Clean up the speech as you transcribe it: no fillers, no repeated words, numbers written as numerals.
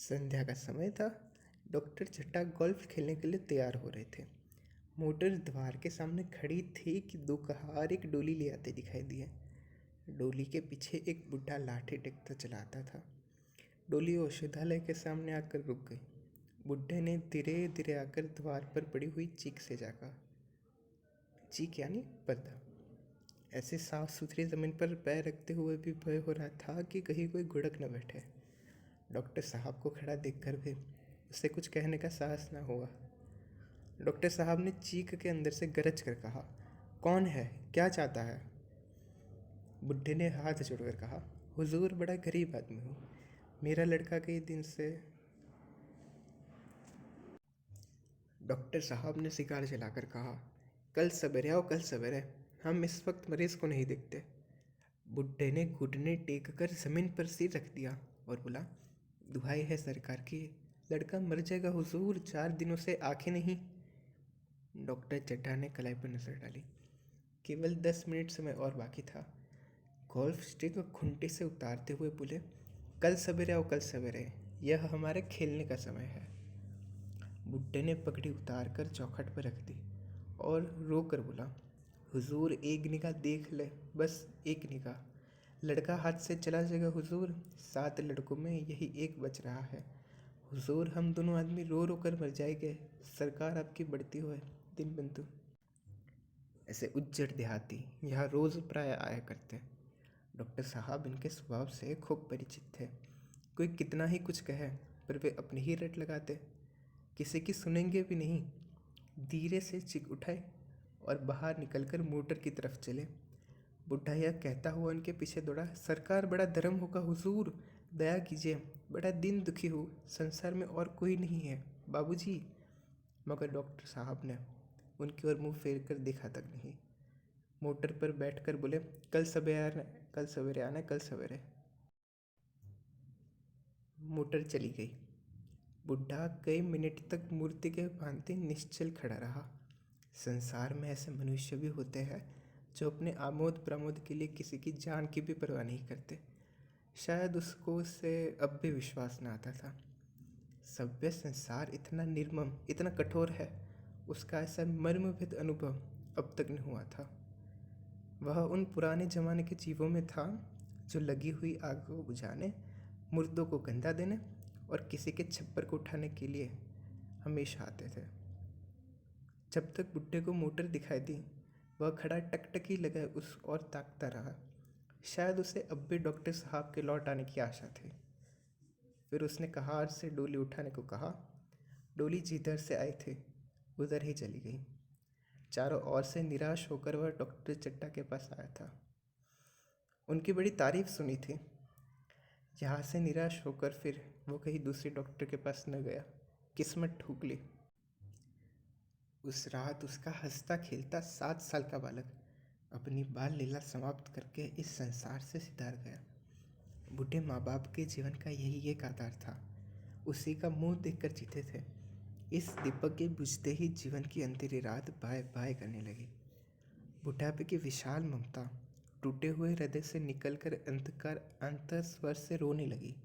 संध्या का समय था। डॉक्टर चट्टा गोल्फ खेलने के लिए तैयार हो रहे थे। मोटर द्वार के सामने खड़ी थी कि दो कहार एक डोली ले आते दिखाई दिए। डोली के पीछे एक बुढ़ा लाठी टेकता चलाता था। डोली औषधालय के सामने आकर रुक गई। बुढ़े ने धीरे धीरे आकर द्वार पर पड़ी हुई चीक से जागा। चीक यानी पर्दा। ऐसे साफ सुथरी जमीन पर पैर रखते हुए भी भय हो रहा था कि कहीं कोई गुड़क न बैठे। डॉक्टर साहब को खड़ा देखकर भी उसे कुछ कहने का साहस न हुआ। डॉक्टर साहब ने चीख के अंदर से गरज कर कहा, कौन है, क्या चाहता है? बुढ़े ने हाथ जोड़कर कहा, हुजूर, बड़ा गरीब आदमी हूँ। मेरा लड़का कई दिन से। डॉक्टर साहब ने सिगार जलाकर कहा, कल सवेरे आओ, कल सवेरे। हम इस वक्त मरीज को नहीं देखते। बुढ़े ने घुटने टेक कर जमीन पर सिर रख दिया और बोला, दुहाई है सरकार की, लड़का मर जाएगा हुजूर, 4 दिनों से आंखें नहीं। डॉक्टर चड्ढा ने कलाई पर नजर डाली। केवल 10 मिनट समय और बाकी था। गोल्फ स्टिक खुंटी से उतारते हुए बोले, कल सवेरे आओ, कल सवेरे, यह हमारे खेलने का समय है। बुढ़े ने पगड़ी उतार कर चौखट पर रख दी और रो कर बोला, हुजूर, एक निगाह देख ले, बस एक निगाह। लड़का हाथ से चला जाएगा हुजूर, 7 लड़कों में यही एक बच रहा है। हुजूर, हम दोनों आदमी रो रो कर मर जाएंगे। सरकार आपकी बढ़ती हुए दिन बंधु। ऐसे उज्जड़ देहाती यहाँ रोज़ प्राय आया करते। डॉक्टर साहब इनके स्वभाव से खूब परिचित थे। कोई कितना ही कुछ कहे पर वे अपनी ही रट लगाते, किसी की सुनेंगे भी नहीं। धीरे से चीख उठाए और बाहर निकलकर मोटर की तरफ चले। बुढ़ा यह कहता हुआ उनके पीछे दौड़ा, सरकार, बड़ा धर्म होगा हुजूर, दया कीजिए, बड़ा दिन दुखी हूँ, संसार में और कोई नहीं है बाबूजी। मगर डॉक्टर साहब ने उनकी ओर मुंह फेर कर देखा तक नहीं। मोटर पर बैठकर बोले, कल सवेरे आना, कल सवेरे आना, कल सवेरे। मोटर चली गई। बुढ़ा कई मिनट तक मूर्ति के भांति निश्चल खड़ा रहा। संसार में ऐसे मनुष्य भी होते हैं जो अपने आमोद प्रमोद के लिए किसी की जान की भी परवाह नहीं करते। शायद उसको उससे अब भी विश्वास न आता था। सभ्य संसार इतना निर्मम, इतना कठोर है, उसका ऐसा मर्मभेद अनुभव अब तक नहीं हुआ था। वह उन पुराने जमाने के जीवों में था जो लगी हुई आग को बुझाने, मुर्दों को कंधा देने और किसी के छप्पर को उठाने के लिए हमेशा आते थे। जब तक बुढ़े को मोटर दिखाई दी, वह खड़ा टकटकी लगाए उस ओर ताकता रहा। शायद उसे अब भी डॉक्टर साहब के लौट आने की आशा थी। फिर उसने कहार से डोली उठाने को कहा। डोली जिधर से आई थी उधर ही चली गई। चारों ओर से निराश होकर वह डॉक्टर चट्टा के पास आया था। उनकी बड़ी तारीफ सुनी थी। यहाँ से निराश होकर फिर वो कहीं दूसरे डॉक्टर के पास न गया, किस्मत ठूक ली। उस रात उसका हंसता खेलता 7 साल का बालक अपनी बाल लीला समाप्त करके इस संसार से सिधार गया। बूढ़े माँ बाप के जीवन का यही एक आधार था, उसी का मुंह देखकर जीते थे। इस दीपक के बुझते ही जीवन की अंधेरी रात बाय बाय करने लगी। बुढ़ापे की विशाल ममता टूटे हुए हृदय से निकलकर अंतकार अंतस्वर से रोने लगी।